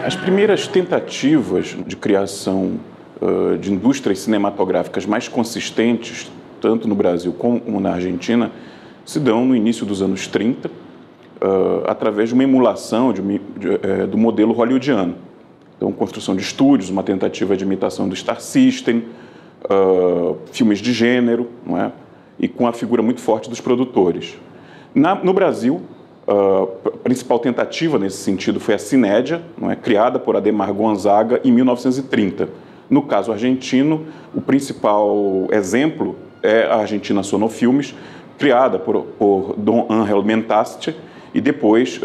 As primeiras tentativas de criação de indústrias cinematográficas mais consistentes, tanto no Brasil como na Argentina, se dão no início dos anos 30, através de uma emulação do modelo hollywoodiano. Então, construção de estúdios, uma tentativa de imitação do Star System, filmes de gênero, não é? E com a figura muito forte dos produtores. No Brasil, a principal tentativa nesse sentido foi a Cinédia, não é? Criada por Ademar Gonzaga em 1930. No caso argentino, o principal exemplo é a Argentina Sonofilmes, criada por Dom Ángel Mentasti, e depois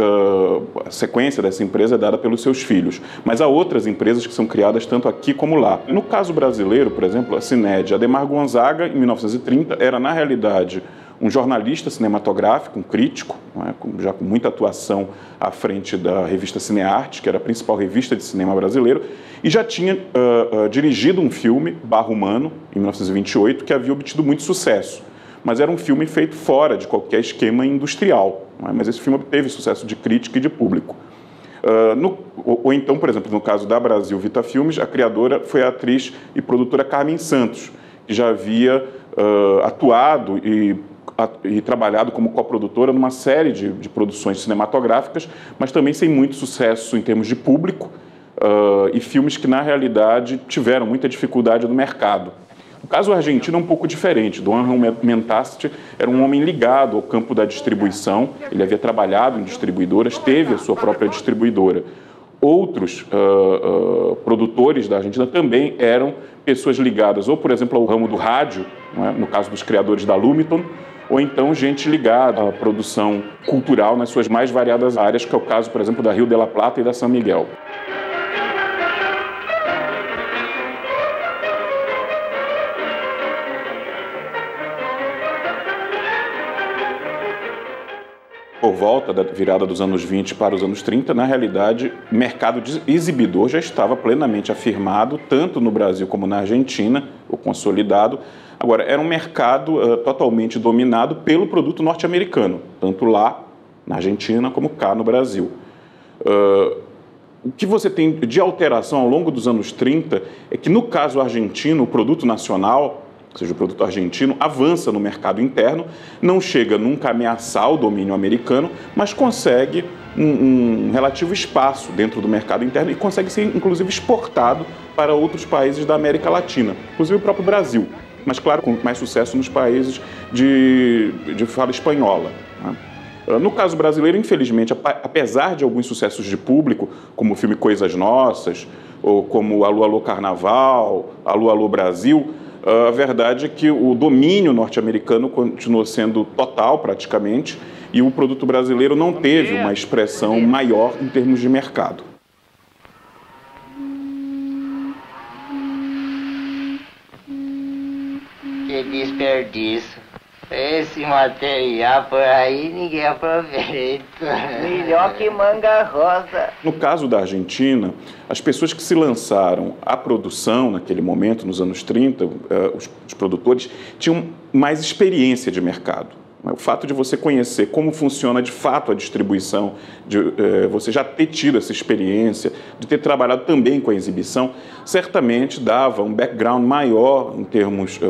a sequência dessa empresa é dada pelos seus filhos. Mas há outras empresas que são criadas tanto aqui como lá. No caso brasileiro, por exemplo, a Cinédia, Ademar Gonzaga, em 1930, era na realidade um jornalista cinematográfico, um crítico, não é? Já com muita atuação à frente da revista Cinearte, que era a principal revista de cinema brasileiro, e já tinha dirigido um filme, Barro Humano, em 1928, que havia obtido muito sucesso. Mas era um filme feito fora de qualquer esquema industrial. Não é? Mas esse filme obteve sucesso de crítica e de público. Ou então, por exemplo, no caso da Brasil Vita Filmes, a criadora foi a atriz e produtora Carmen Santos, que já havia atuado e trabalhado como coprodutora numa série de produções cinematográficas, mas também sem muito sucesso em termos de público, e filmes que, na realidade, tiveram muita dificuldade no mercado. O caso argentino é um pouco diferente. Dom Ángel Mentasti era um homem ligado ao campo da distribuição, ele havia trabalhado em distribuidoras, teve a sua própria distribuidora. Outros produtores da Argentina também eram pessoas ligadas, ou, por exemplo, ao ramo do rádio, não é? No caso dos criadores da Lumiton, ou então gente ligada à produção cultural nas suas mais variadas áreas, que é o caso, por exemplo, da Rio de la Plata e da San Miguel. Por volta da virada dos anos 20 para os anos 30, na realidade, o mercado de exibidor já estava plenamente afirmado, tanto no Brasil como na Argentina, ou consolidado. Agora, era um mercado totalmente dominado pelo produto norte-americano, tanto lá na Argentina como cá no Brasil. O que você tem de alteração ao longo dos anos 30 é que, no caso argentino, o produto nacional, ou seja, o produto argentino, avança no mercado interno, não chega nunca a ameaçar o domínio americano, mas consegue um relativo espaço dentro do mercado interno e consegue ser, inclusive, exportado para outros países da América Latina, inclusive o próprio Brasil, mas, claro, com mais sucesso nos países de fala espanhola, né? No caso brasileiro, infelizmente, apesar de alguns sucessos de público, como o filme Coisas Nossas, ou como Alô, Alô Carnaval, Alô, Alô Brasil, a verdade é que o domínio norte-americano continuou sendo total, praticamente, e o produto brasileiro não teve uma expressão maior em termos de mercado. Que desperdício. Esse material por aí ninguém aproveita. Melhor que manga rosa. No caso da Argentina, as pessoas que se lançaram à produção naquele momento, nos anos 30, os produtores, tinham mais experiência de mercado. O fato de você conhecer como funciona de fato a distribuição, de você já ter tido essa experiência, de ter trabalhado também com a exibição, certamente dava um background maior em termos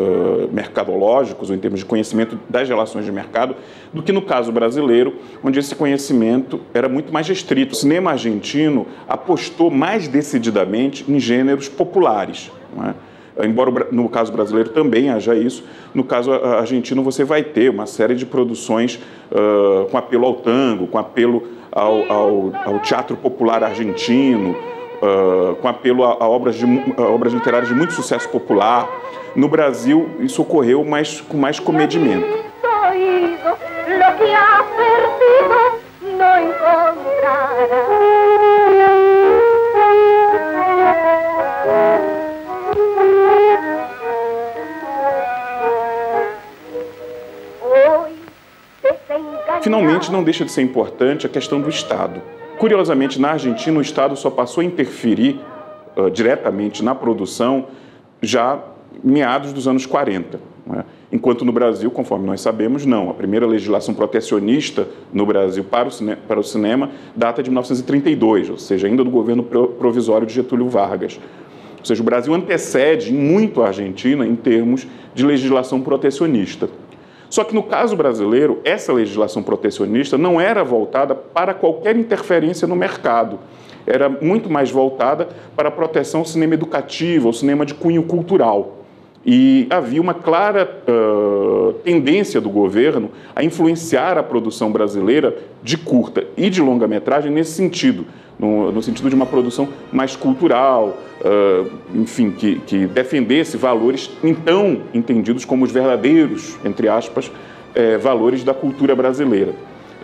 mercadológicos, ou em termos de conhecimento das relações de mercado, do que no caso brasileiro, onde esse conhecimento era muito mais restrito. O cinema argentino apostou mais decididamente em gêneros populares, não é? Embora no caso brasileiro também haja isso, no caso argentino você vai ter uma série de produções com apelo ao tango, com apelo ao teatro popular argentino, com apelo a obras literárias de muito sucesso popular. No Brasil, isso ocorreu com mais comedimento. Finalmente, não deixa de ser importante a questão do Estado. Curiosamente, na Argentina, o Estado só passou a interferir diretamente na produção já em meados dos anos 40. Né? enquanto no Brasil, conforme nós sabemos, não. A primeira legislação protecionista no Brasil para o cinema data de 1932, ou seja, ainda do governo provisório de Getúlio Vargas. Ou seja, o Brasil antecede muito a Argentina em termos de legislação protecionista. Só que no caso brasileiro, essa legislação protecionista não era voltada para qualquer interferência no mercado. Era muito mais voltada para a proteção ao cinema educativo, ao cinema de cunho cultural. E havia uma clara tendência do governo a influenciar a produção brasileira de curta e de longa-metragem nesse sentido, no sentido de uma produção mais cultural, enfim, que defendesse valores então entendidos como os verdadeiros, entre aspas, valores da cultura brasileira.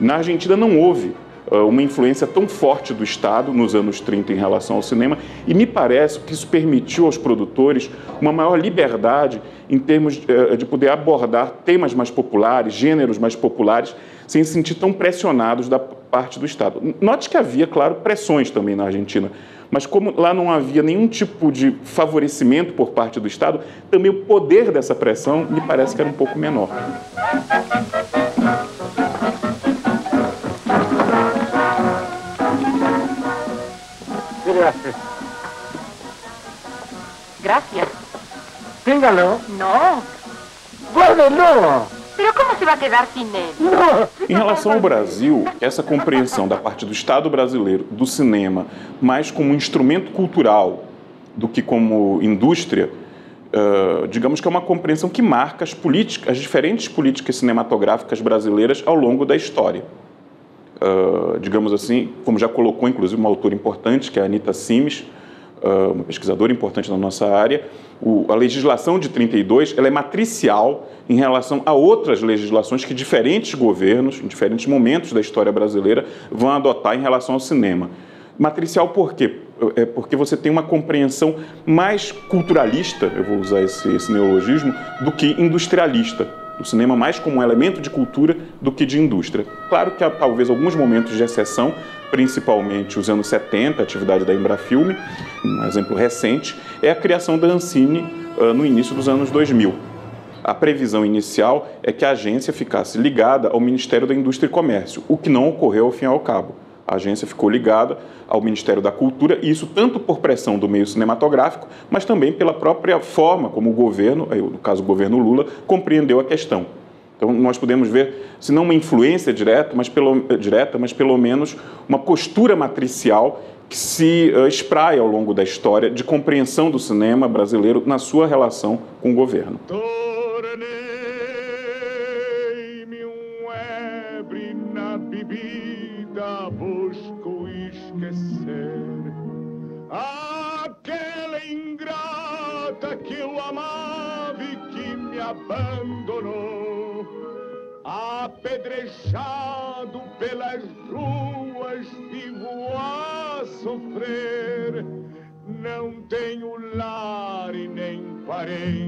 Na Argentina não houve uma influência tão forte do Estado nos anos 30 em relação ao cinema, e me parece que isso permitiu aos produtores uma maior liberdade em termos de poder abordar temas mais populares, gêneros mais populares, sem se sentir tão pressionados da parte do Estado. Note que havia, claro, pressões também na Argentina, mas como lá não havia nenhum tipo de favorecimento por parte do Estado, também o poder dessa pressão me parece que era um pouco menor. Gracias. Gracias. Téngalo. No. Guárdelo. ¿Pero cómo se va a quedar sin él? No. Em relação ao Brasil, essa compreensão da parte do Estado brasileiro do cinema mais como um instrumento cultural do que como indústria, digamos que é uma compreensão que marca as diferentes políticas cinematográficas brasileiras ao longo da história. Digamos assim, como já colocou inclusive uma autora importante, que é a Anita Simes, uma pesquisadora importante na nossa área, a legislação de 32 ela é matricial em relação a outras legislações que diferentes governos, em diferentes momentos da história brasileira, vão adotar em relação ao cinema. Matricial por quê? Porque você tem uma compreensão mais culturalista, eu vou usar esse neologismo, do que industrialista. O cinema mais como um elemento de cultura do que de indústria. Claro que há talvez alguns momentos de exceção, principalmente os anos 70, a atividade da Embrafilme, um exemplo recente, é a criação da Ancine no início dos anos 2000. A previsão inicial é que a agência ficasse ligada ao Ministério da Indústria e Comércio, o que não ocorreu ao fim e ao cabo. A agência ficou ligada ao Ministério da Cultura, e isso tanto por pressão do meio cinematográfico, mas também pela própria forma como o governo, no caso o governo Lula, compreendeu a questão. Então nós podemos ver, se não uma influência direta, mas pelo menos uma postura matricial que se espraia ao longo da história de compreensão do cinema brasileiro na sua relação com o governo. Busco esquecer aquela ingrata que eu amava e que me abandonou, apedrejado pelas ruas, vivo a sofrer. Não tenho lar e nem parente